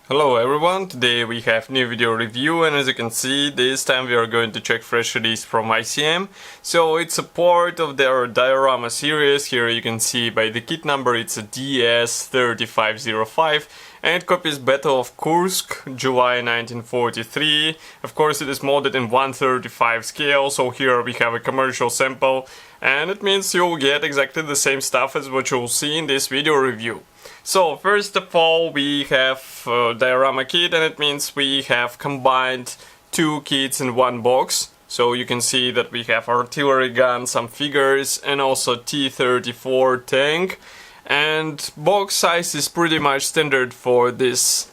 Hello everyone, today we have new video review, and as you can see, this time we are going to check fresh release from ICM. So it's a part of their Diorama series. Here you can see by the kit number it's a DS3505 and it copies Battle of Kursk, July 1943. Of course it is molded in 1/35 scale, so here we have a commercial sample and it means you'll get exactly the same stuff as what you'll see in this video review. So first of all we have Diorama Kit, and it means we have combined two kits in one box. So you can see that we have artillery gun, some figures, and also T34 tank. And box size is pretty much standard for this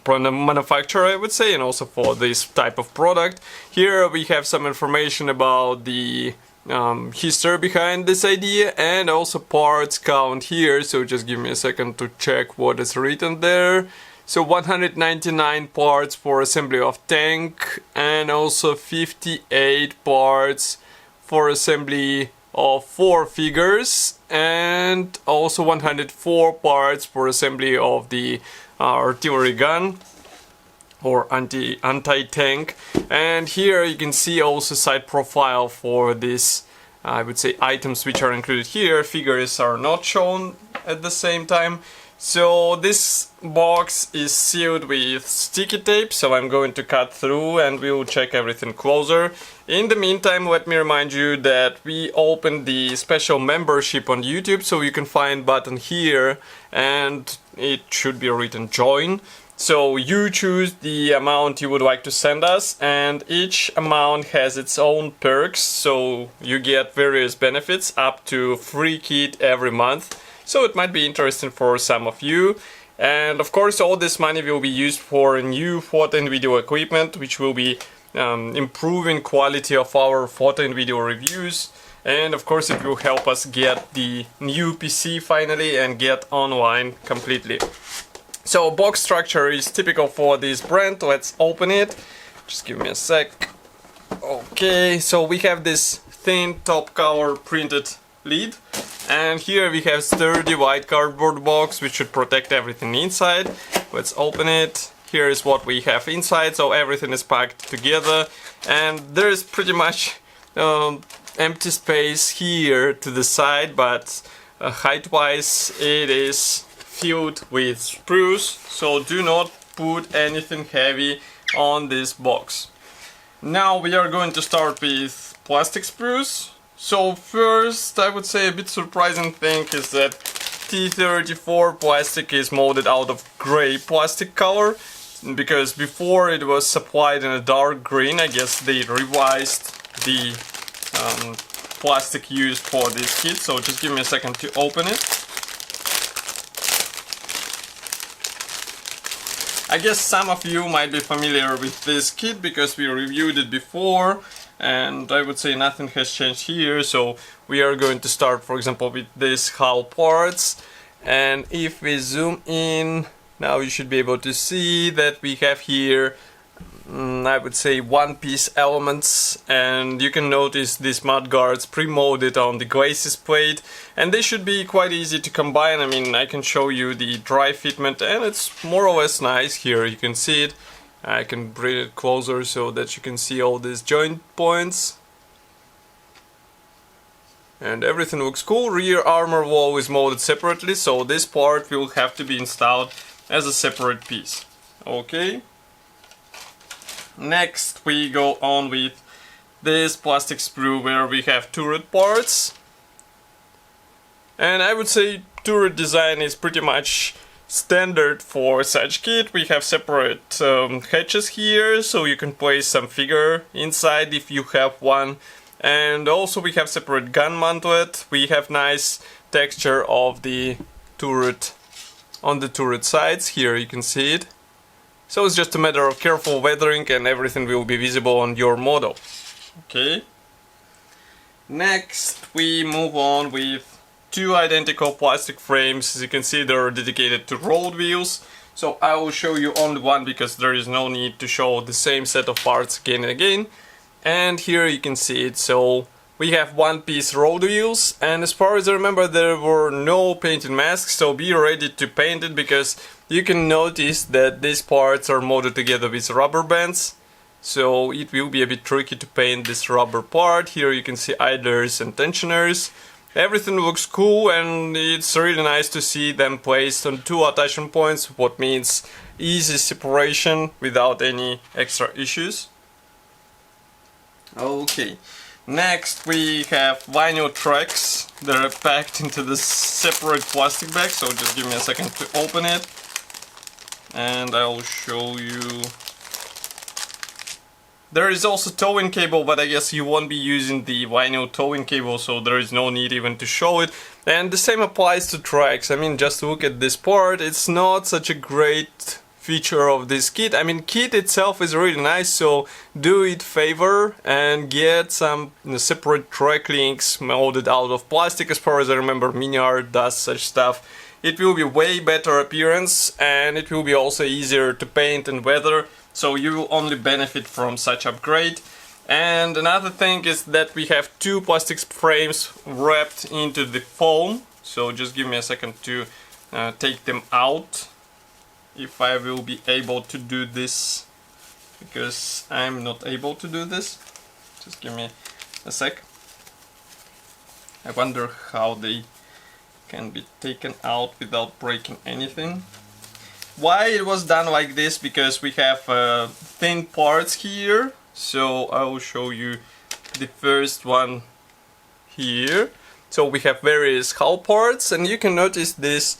manufacturer, I would say, and also for this type of product. Here we have some information about the history behind this idea and also parts count here, so just give me a second to check what is written there. So 199 parts for assembly of tank and also 58 parts for assembly of 4 figures and also 104 parts for assembly of the artillery gun or anti-tank. And here you can see also side profile for this, I would say, items which are included here. Figures are not shown at the same time. So this box is sealed with sticky tape, so I'm going to cut through and we will check everything closer. In the meantime, let me remind you that we opened the special membership on YouTube, so you can find button here and it should be written join. So you choose the amount you would like to send us, and each amount has its own perks, so you get various benefits up to free kit every month. So it might be interesting for some of you. And of course all this money will be used for new photo and video equipment, which will be improving quality of our photo and video reviews. And of course it will help us get the new PC finally and get online completely. So box structure is typical for this brand. Let's open it. Just give me a sec. Okay, so we have this thin top cover printed lid, and here we have sturdy white cardboard box which should protect everything inside. Let's open it. Here is what we have inside, so everything is packed together, and there is pretty much empty space here to the side, but height wise it is filled with sprues, so do not put anything heavy on this box. Now we are going to start with plastic sprues. So first, I would say a bit surprising thing is that T34 plastic is molded out of gray plastic color, because before it was supplied in a dark green. I guess they revised the plastic used for this kit, so just give me a second to open it. I guess some of you might be familiar with this kit because we reviewed it before, and I would say nothing has changed here. So we are going to start, for example, with these hull parts, and if we zoom in, now you should be able to see that we have here I would say one-piece elements, and you can notice these mud guards pre-molded on the glacis plate, and they should be quite easy to combine. I mean, I can show you the dry fitment and it's more or less nice. Here you can see it. I can bring it closer so that you can see all these joint points. And everything looks cool. Rear armor wall is molded separately, so this part will have to be installed as a separate piece. Okay. Next we go on with this plastic sprue where we have turret parts. And I would say turret design is pretty much standard for such kit. We have separate hatches here, so you can place some figure inside if you have one. And also we have separate gun mantlet. We have nice texture of the turret on the turret sides. Here you can see it. So it's just a matter of careful weathering and everything will be visible on your model. Okay. Next we move on with two identical plastic frames. As you can see, they're dedicated to road wheels. So I will show you only one because there is no need to show the same set of parts again and again. And here you can see it. So we have one-piece road wheels, and as far as I remember there were no painted masks, so be ready to paint it because you can notice that these parts are molded together with rubber bands, so it will be a bit tricky to paint this rubber part. Here you can see idlers and tensioners. Everything looks cool, and it's really nice to see them placed on two attachment points, what means easy separation without any extra issues. Okay, next we have vinyl tracks. They're packed into this separate plastic bag, so just give me a second to open it and I'll show you. There is also towing cable, but I guess you won't be using the vinyl towing cable, so there is no need even to show it. And the same applies to tracks. I mean, just look at this part. It's not such a great feature of this kit. I mean, kit itself is really nice, so do it favor and get some separate track links molded out of plastic. As far as I remember, MiniArt does such stuff. It will be way better appearance, and it will be also easier to paint and weather. So you will only benefit from such upgrade. And another thing is that we have two plastic frames wrapped into the foam. So just give me a second to take them out, if I will be able to do this, because I'm not able to do this. Just give me a sec. I wonder how they can be taken out without breaking anything. Why it was done like this? Because we have thin parts here, so I will show you the first one here. So we have various hull parts, and you can notice these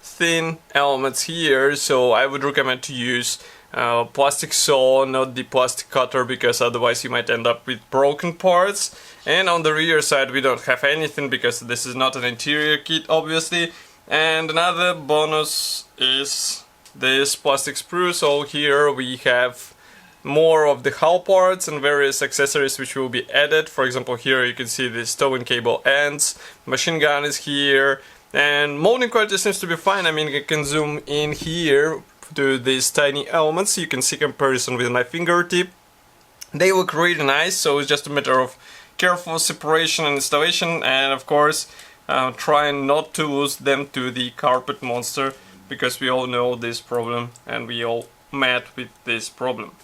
thin elements here, so I would recommend to use plastic saw, not the plastic cutter, because otherwise you might end up with broken parts. And on the rear side we don't have anything because this is not an interior kit, obviously. And another bonus is this plastic sprue, so here we have more of the hull parts and various accessories which will be added. For example, here you can see this towing cable ends, machine gun is here, and molding quality seems to be fine. I mean, you can zoom in here to these tiny elements, you can see comparison with my fingertip. They look really nice, so it's just a matter of careful separation and installation, and of course trying not to lose them to the carpet monster, because we all know this problem and we all met with this problem.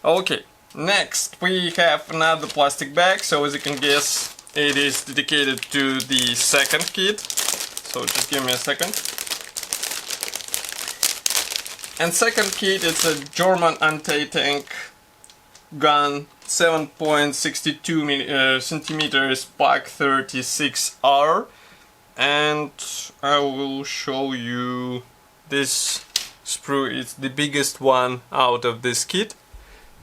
Okay, next we have another plastic bag, so as you can guess it is dedicated to the second kit, so just give me a second. And second kit, it's a German anti-tank gun, 7.62 centimeters Pak 36R. And I will show you this sprue. It's the biggest one out of this kit.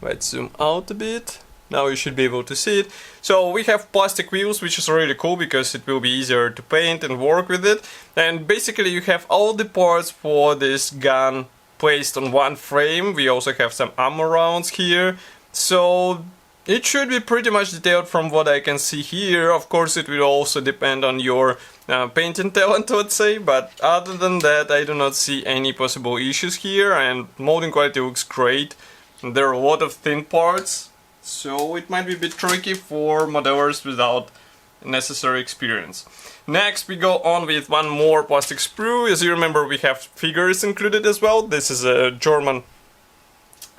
Let's zoom out a bit. Now you should be able to see it. So we have plastic wheels, which is really cool because it will be easier to paint and work with it. And basically you have all the parts for this gun placed on one frame. We also have some ammo rounds here. So it should be pretty much detailed from what I can see here. Of course it will also depend on your painting talent, let's say, but other than that I do not see any possible issues here, and molding quality looks great. There are a lot of thin parts, so it might be a bit tricky for modelers without necessary experience. Next we go on with one more plastic sprue. As you remember, we have figures included as well. This is a German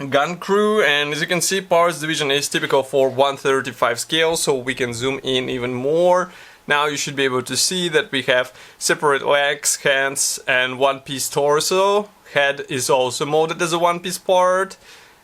gun crew, and as you can see, parts division is typical for 1/35 scale, so we can zoom in even more. Now you should be able to see that we have separate legs, hands, and one-piece torso. Head is also molded as a one-piece part.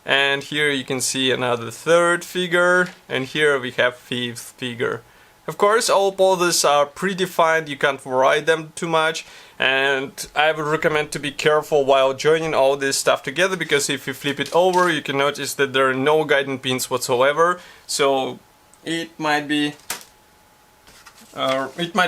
And here you can see another third figure, and here we have fifth figure. Of course, all poses are predefined, you can't vary them too much, and I would recommend to be careful while joining all this stuff together, because if you flip it over you can notice that there are no guiding pins whatsoever, so it might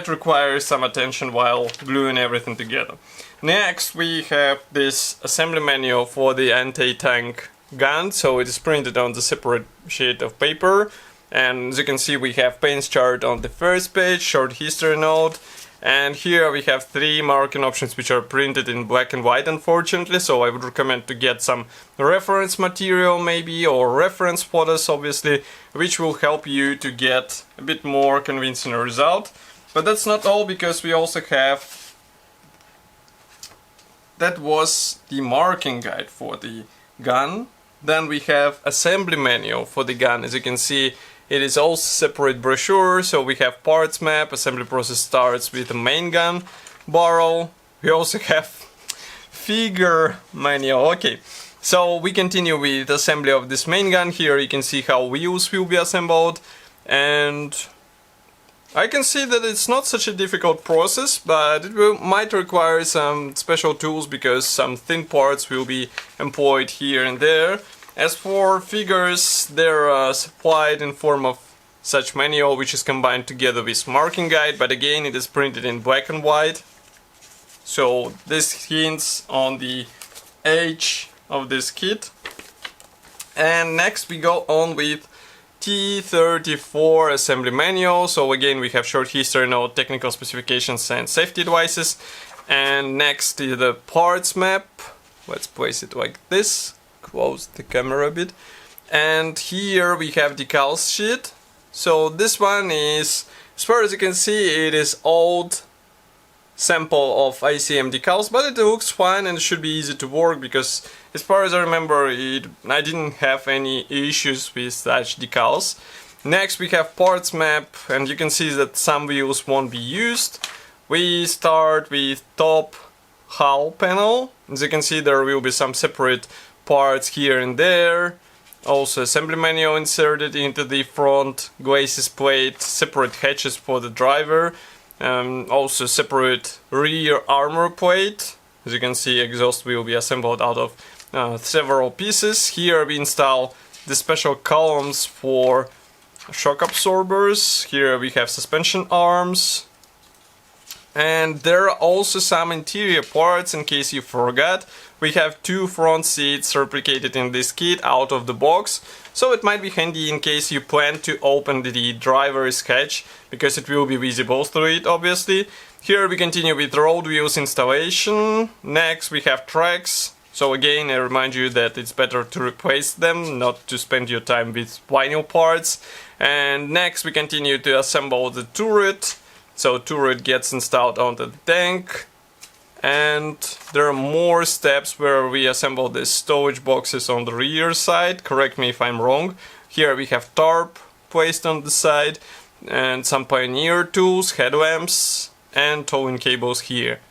require some attention while gluing everything together. Next we have this assembly manual for the anti-tank gun, so it is printed on the separate sheet of paper. And as you can see, we have paints chart on the first page, short history note, And here we have 3 marking options which are printed in black and white, unfortunately, so I would recommend to get some reference material maybe, or reference photos obviously, which will help you to get a bit more convincing result. But that's not all, because we also have... That was the marking guide for the gun. Then we have assembly manual for the gun. As you can see, it is also separate brochure, so we have parts map, assembly process starts with the main gun barrel. We also have figure manual. Okay, so we continue with assembly of this main gun. Here you can see how wheels will be assembled, and I can see that it's not such a difficult process, but it might require some special tools because some thin parts will be employed here and there. As for figures, they're supplied in form of such manual, which is combined together with marking guide, but again it is printed in black and white. So this hints on the age of this kit. And next we go on with T34 Assembly Manual. So again we have short history, note, technical specifications and safety advices. And next is the parts map. Let's place it like this. Close the camera a bit. And here we have Decals sheet. So this one is, as far as you can see, it is old sample of ICM decals, but it looks fine and should be easy to work, because as far as I remember I didn't have any issues with such decals. Next we have parts map, and you can see that some wheels won't be used. We start with top hull panel. As you can see, there will be some separate parts here and there. Also assembly manual inserted into the front glacis plate, separate hatches for the driver, also separate rear armor plate. As you can see, exhaust will be assembled out of several pieces. Here we install the special columns for shock absorbers. Here we have suspension arms. And there are also some interior parts, in case you forgot. We have 2 front seats replicated in this kit out of the box, so it might be handy in case you plan to open the driver's hatch, because it will be visible through it, obviously. Here we continue with road wheels installation. Next we have tracks. So again, I remind you that it's better to replace them, not to spend your time with vinyl parts. And next we continue to assemble the turret. So turret gets installed onto the tank. And there are more steps where we assemble the stowage boxes on the rear side. Correct me if I'm wrong. Here we have tarp placed on the side, and some pioneer tools, headlamps, and towing cables here.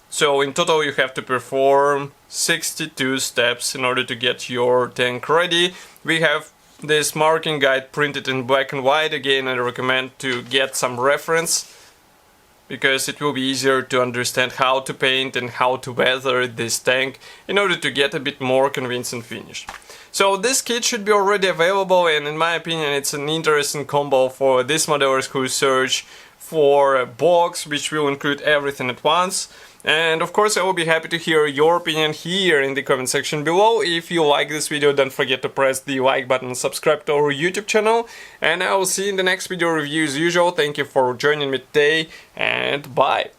So in total you have to perform 62 steps in order to get your tank ready. We have this marking guide printed in black and white. Again, I recommend to get some reference, because it will be easier to understand how to paint and how to weather this tank in order to get a bit more convincing finish. So this kit should be already available, and in my opinion it's an interesting combo for these modelers who search for a box which will include everything at once. And of course I will be happy to hear your opinion here in the comment section below. If you like this video, don't forget to press the like button and subscribe to our YouTube channel. And I will see you in the next video review as usual. Thank you for joining me today, and bye!